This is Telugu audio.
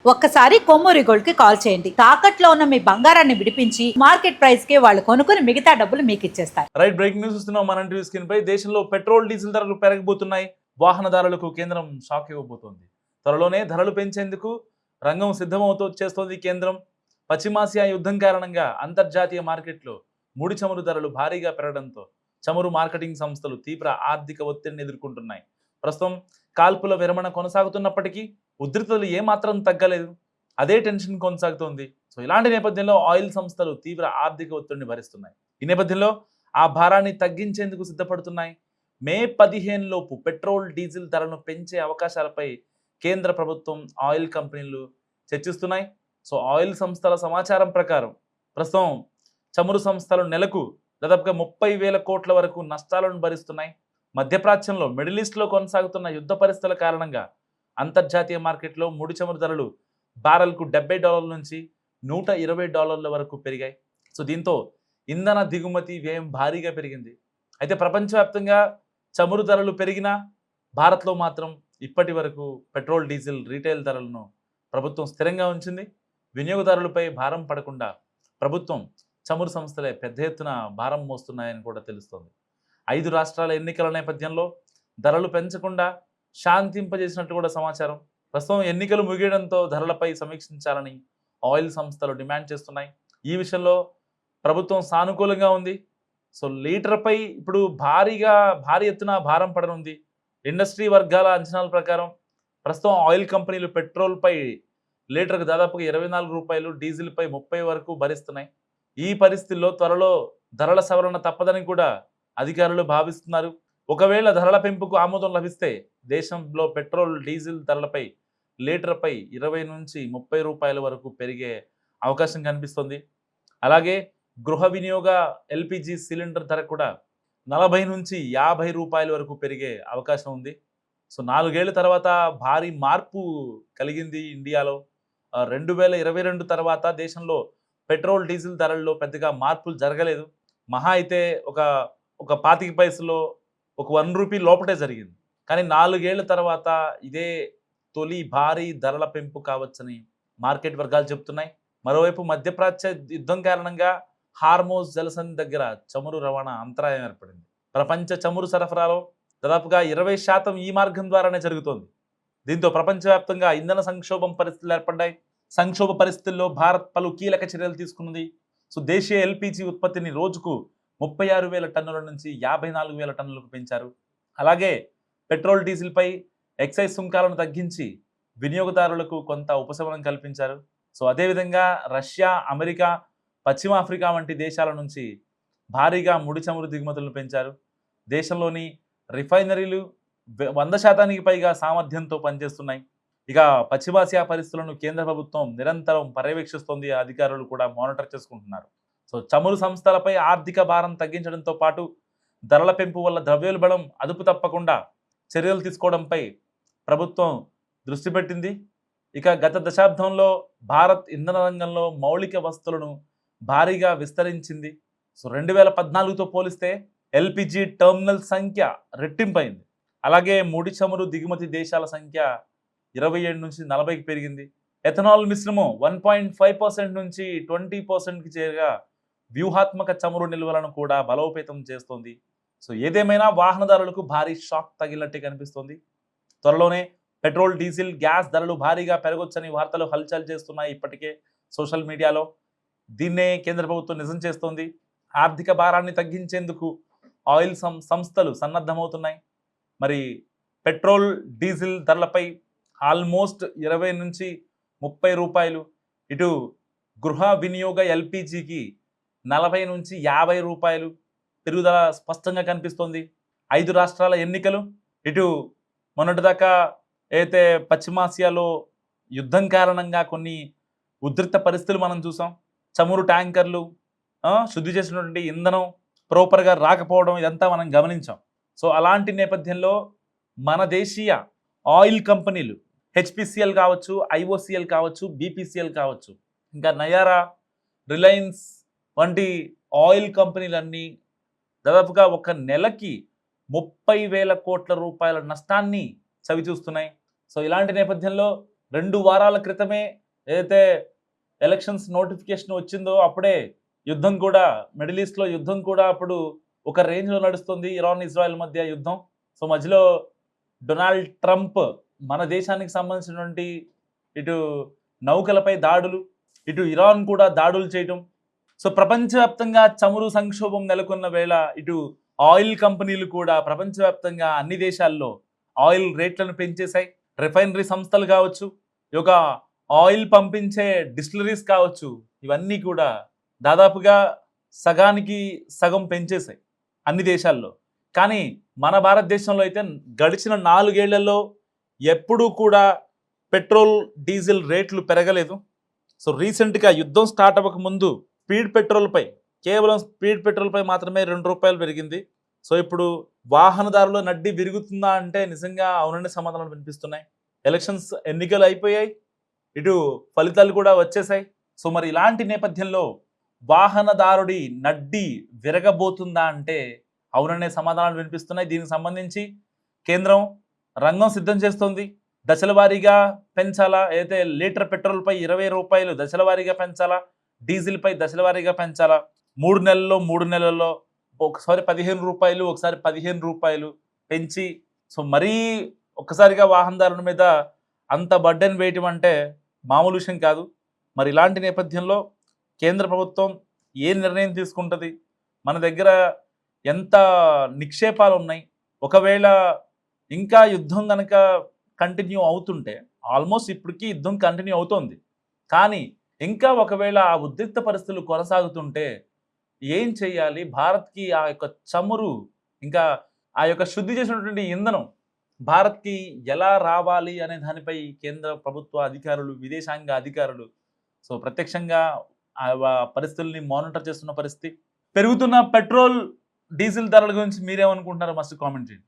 ఒక్కసారి కొమ్మూరి గోల్డ్ కి కాల్ చేయండి. తాకట్లో ఉన్న మీ బంగారాన్ని విడిపించి మార్కెట్ ప్రైస్ కి వాళ్ళు కొనుక్కుని మిగతా డబ్బులు మీకు ఇచ్చేస్తారు. రైట్, బ్రేకింగ్ న్యూస్ చూస్తున్నాం. మన టీవీ స్క్రీన్ పై దేశంలో పెట్రోల్ డీజిల్ ధరలు పెరగబోతున్నాయి. వాహనదారులకు కేంద్రం షాక్ ఇవ్వబోతోంది. త్వరలోనే ధరలు పెంచేందుకు రంగం సిద్ధమవుతూ చేస్తోంది కేంద్రం. పశ్చిమాసియా యుద్ధం కారణంగా అంతర్జాతీయ మార్కెట్లో ముడి చమురు ధరలు భారీగా పెరగడంతో చమురు మార్కెటింగ్ సంస్థలు తీవ్ర ఆర్థిక ఒత్తిడిని ఎదుర్కొంటున్నాయి. ప్రస్తుతం కాల్పుల విరమణ కొనసాగుతున్నప్పటికీ ఉద్రిక్తతలు ఏమాత్రం తగ్గలేదు. అదే టెన్షన్ కొనసాగుతోంది. సో ఇలాంటి నేపథ్యంలో ఆయిల్ సంస్థలు తీవ్ర ఆర్థిక ఒత్తిడిని భరిస్తున్నాయి. ఈ నేపథ్యంలో ఆ భారాన్ని తగ్గించేందుకు సిద్ధపడుతున్నాయి. మే 15 లోపు పెట్రోల్ డీజిల్ ధరను పెంచే అవకాశాలపై కేంద్ర ప్రభుత్వం ఆయిల్ కంపెనీలు చర్చిస్తున్నాయి. సో ఆయిల్ సంస్థల సమాచారం ప్రకారం ప్రస్తుతం చమురు సంస్థలు నెలకు దాదాపుగా 30,000 కోట్ల వరకు నష్టాలను భరిస్తున్నాయి. మధ్యప్రాచ్యంలో మిడిల్ ఈస్ట్లో కొనసాగుతున్న యుద్ధ పరిస్థితుల కారణంగా అంతర్జాతీయ మార్కెట్లో ముడి చమురు ధరలు బారెల్కు $70 నుంచి $120 వరకు పెరిగాయి. సో దీంతో ఇంధన దిగుమతి వ్యయం భారీగా పెరిగింది. అయితే ప్రపంచవ్యాప్తంగా చమురు ధరలు పెరిగినా భారత్లో మాత్రం ఇప్పటి వరకు పెట్రోల్ డీజిల్ రీటైల్ ధరలను ప్రభుత్వం స్థిరంగా ఉంచింది. వినియోగదారులపై భారం పడకుండా ప్రభుత్వం చమురు సంస్థలే పెద్ద ఎత్తున భారం మోస్తున్నాయని కూడా తెలుస్తోంది. 5 రాష్ట్రాల ఎన్నికల నేపథ్యంలో ధరలు పెంచకుండా శాంతింపజేసినట్టు కూడా సమాచారం. ప్రస్తుతం ఎన్నికలు ముగియడంతో ధరలపై సమీక్షించాలని ఆయిల్ సంస్థలు డిమాండ్ చేస్తున్నాయి. ఈ విషయంలో ప్రభుత్వం సానుకూలంగా ఉంది. సో లీటర్పై ఇప్పుడు భారీ ఎత్తున భారం పడనుంది. ఇండస్ట్రీ వర్గాల అంచనాల ప్రకారం ప్రస్తుతం ఆయిల్ కంపెనీలు పెట్రోల్పై లీటర్కు దాదాపుగా $24, డీజిల్పై 30 వరకు భరిస్తున్నాయి. ఈ పరిస్థితుల్లో త్వరలో ధరల సవరణ తప్పదని కూడా అధికారులు భావిస్తున్నారు. ఒకవేళ ధరల పెంపుకు ఆమోదం లభిస్తే దేశంలో పెట్రోల్ డీజిల్ ధరలపై లీటర్పై 20 నుంచి 30 రూపాయల వరకు పెరిగే అవకాశం కనిపిస్తుంది. అలాగే గృహ వినియోగ ఎల్పిజి సిలిండర్ ధర కూడా 40 నుంచి 50 రూపాయల వరకు పెరిగే అవకాశం ఉంది. సో 4 ఏళ్ల తర్వాత భారీ మార్పు కలిగింది ఇండియాలో. 2022 తర్వాత దేశంలో పెట్రోల్ డీజిల్ ధరల్లో పెద్దగా మార్పులు జరగలేదు. మహా అయితే ఒక 25 పైసలో ఒక ₹1 లోపటే జరిగింది. కానీ 4 ఏళ్ల తర్వాత ఇదే తొలి భారీ ధరల పెంపు కావచ్చని మార్కెట్ వర్గాలు చెబుతున్నాయి. మరోవైపు మధ్యప్రాచ్య యుద్ధం కారణంగా హార్మోజ్ జలసంధి దగ్గర చమురు రవాణా అంతరాయం ఏర్పడింది. ప్రపంచ చమురు సరఫరాలో దాదాపుగా 20% ఈ మార్గం ద్వారానే జరుగుతోంది. దీంతో ప్రపంచవ్యాప్తంగా ఇంధన సంక్షోభం పరిస్థితులు ఏర్పడ్డాయి. సంక్షోభ పరిస్థితుల్లో భారత్ పలు కీలక చర్యలు తీసుకున్నది. సో దేశీయ ఎల్పిజి ఉత్పత్తిని రోజుకు 36,000 టన్నుల నుంచి 54,000 టన్నులకు పెంచారు. అలాగే పెట్రోల్ డీజిల్పై ఎక్సైజ్ సుంకాలను తగ్గించి వినియోగదారులకు కొంత ఉపశమనం కల్పించారు. సో అదేవిధంగా రష్యా, అమెరికా, పశ్చిమ ఆఫ్రికా వంటి దేశాల నుంచి భారీగా ముడి చమురు దిగుమతులను పెంచారు. దేశంలోని రిఫైనరీలు 100% పైగా సామర్థ్యంతో పనిచేస్తున్నాయి. ఇక పశ్చిమాసియా పరిస్థితులను కేంద్ర ప్రభుత్వం నిరంతరం పర్యవేక్షిస్తోంది. అధికారులు కూడా మానిటర్ చేసుకుంటున్నారు. సో చమురు సంస్థలపై ఆర్థిక భారం తగ్గించడంతో పాటు ధరల పెంపు వల్ల ద్రవ్యోల్బణం అదుపు తప్పకుండా చర్యలు తీసుకోవడంపై ప్రభుత్వం దృష్టి పెట్టింది. ఇక గత దశాబ్దంలో భారత్ ఇంధన రంగంలో మౌలిక వస్తువులను భారీగా విస్తరించింది. సో 2014తో పోలిస్తే ఎల్పిజి టెర్మినల్ సంఖ్య రెట్టింపైంది. అలాగే ముడి చమురు దిగుమతి దేశాల సంఖ్య 27 నుంచి 40కి పెరిగింది. ఎథనాల్ మిశ్రమం 1.5% నుంచి 20%కి చేరగా వ్యూహాత్మక చమురు నిల్వలను కూడా బలోపేతం చేస్తోంది. సో ఏదేమైనా వాహనదారులకు భారీ షాక్ తగిలినట్టే కనిపిస్తోంది. త్వరలోనే పెట్రోల్, డీజిల్, గ్యాస్ ధరలు భారీగా పెరగొచ్చని వార్తలు హల్చల్ చేస్తున్నాయి. ఇప్పటికే సోషల్ మీడియాలో దీన్నే కేంద్ర ప్రభుత్వం నిజం చేస్తోంది. ఆర్థిక భారాన్ని తగ్గించేందుకు ఆయిల్ సంస్థలు సన్నద్ధమవుతున్నాయి. మరి పెట్రోల్, డీజిల్ ధరలపై ఆల్మోస్ట్ 20 నుంచి 30 రూపాయలు, ఇటు గృహ వినియోగ ఎల్పిజికి 40 నుంచి 50 రూపాయలు పెరుగుదల స్పష్టంగా కనిపిస్తోంది. 5 రాష్ట్రాల ఎన్నికలు, ఇటు మొన్నటిదాకా అయితే పశ్చిమాసియాలో యుద్ధం కారణంగా కొన్ని ఉద్రిక్త పరిస్థితులు మనం చూసాం. చమురు ట్యాంకర్లు, శుద్ధి చేసినటువంటి ఇంధనం ప్రాపర్గా రాకపోవడం, ఇదంతా మనం గమనించాం. సో అలాంటి నేపథ్యంలో మన దేశీయ ఆయిల్ కంపెనీలు హెచ్పిసిఎల్ కావచ్చు, ఐఓసిఎల్ కావచ్చు, బీపీసీఎల్ కావచ్చు, ఇంకా నయారా, రిలయన్స్ వంటి ఆయిల్ కంపెనీలన్నీ దాదాపుగా ఒక నెలకి 30,000 కోట్ల రూపాయల నష్టాన్ని చవిచూస్తున్నాయి. సో ఇలాంటి నేపథ్యంలో 2 వారాల క్రితమే ఏదైతే ఎలక్షన్స్ నోటిఫికేషన్ వచ్చిందో అప్పుడే యుద్ధం కూడా, మిడిల్ ఈస్ట్లో యుద్ధం కూడా అప్పుడు ఒక రేంజ్లో నడుస్తుంది, ఇరాన్ ఇజ్రాయెల్ మధ్య యుద్ధం. సో మధ్యలో డొనాల్డ్ ట్రంప్ మన దేశానికి సంబంధించినటువంటి ఇటు నౌకలపై దాడులు, ఇటు ఇరాన్ కూడా దాడులు చేయటం. సో ప్రపంచవ్యాప్తంగా చమురు సంక్షోభం నెలకొన్న వేళ ఇటు ఆయిల్ కంపెనీలు కూడా ప్రపంచవ్యాప్తంగా అన్ని దేశాల్లో ఆయిల్ రేట్లను పెంచేశాయి. రిఫైనరీ సంస్థలు కావచ్చు, ఈ యొక్క ఆయిల్ పంపించే డిస్టిలరీస్ కావచ్చు, ఇవన్నీ కూడా దాదాపుగా సగానికి సగం పెంచేశాయి అన్ని దేశాల్లో. కానీ మన భారతదేశంలో అయితే గడిచిన 4 ఏళ్లలో ఎప్పుడూ కూడా పెట్రోల్ డీజిల్ రేట్లు పెరగలేదు. సో రీసెంట్గా యుద్ధం స్టార్ట్ అవ్వక ముందు కేవలం స్పీడ్ పెట్రోల్పై మాత్రమే ₹2 పెరిగింది. సో ఇప్పుడు వాహనదారుల నడ్డి విరుగుతుందా అంటే నిజంగా అవుననే సమాధానాలు వినిపిస్తున్నాయి. ఎలక్షన్స్ ఎన్నికలు అయిపోయాయి, ఇటు ఫలితాలు కూడా వచ్చేసాయి. సో మరి ఇలాంటి నేపథ్యంలో వాహనదారుడి నడ్డి విరగబోతుందా అంటే అవుననే సమాధానాలు వినిపిస్తున్నాయి. దీనికి సంబంధించి కేంద్రం రంగం సిద్ధం చేస్తోంది. దశల వారీగా పెంచాలా, అయితే లీటర్ పెట్రోల్పై ₹20 దశల వారీగా పెంచాలా, డీజిల్పై దశల వారీగా పెంచాలా, 3 నెలల్లో ఒకసారి ₹15, ఒకసారి ₹15 పెంచి, సో మరీ ఒక్కసారిగా వాహనదారుల మీద అంత బర్డెన్ వేయటం అంటే మామూలు విషయం కాదు. మరి ఇలాంటి నేపథ్యంలో కేంద్ర ప్రభుత్వం ఏ నిర్ణయం తీసుకుంటుంది, మన దగ్గర ఎంత నిక్షేపాలు ఉన్నాయి, ఒకవేళ ఇంకా యుద్ధం కనుక కంటిన్యూ అవుతుంటే, ఆల్మోస్ట్ ఇప్పటికీ యుద్ధం కంటిన్యూ అవుతోంది, కానీ ఇంకా ఒకవేళ ఆ ఉద్రిక్త పరిస్థితులు కొనసాగుతుంటే ఏం చేయాలి, భారత్కి ఆ యొక్క చమురు ఇంకా ఆ యొక్క శుద్ధి చేసినటువంటి ఇంధనం భారత్కి ఎలా రావాలి అనే దానిపై కేంద్ర ప్రభుత్వ అధికారులు, విదేశాంగ అధికారులు సో ప్రత్యక్షంగా ఆ పరిస్థితుల్ని మానిటర్ చేస్తున్న పరిస్థితి. పెరుగుతున్న పెట్రోల్ డీజిల్ ధరల గురించి మీరేమనుకుంటున్నారో మస్తు కామెంట్ చేయండి.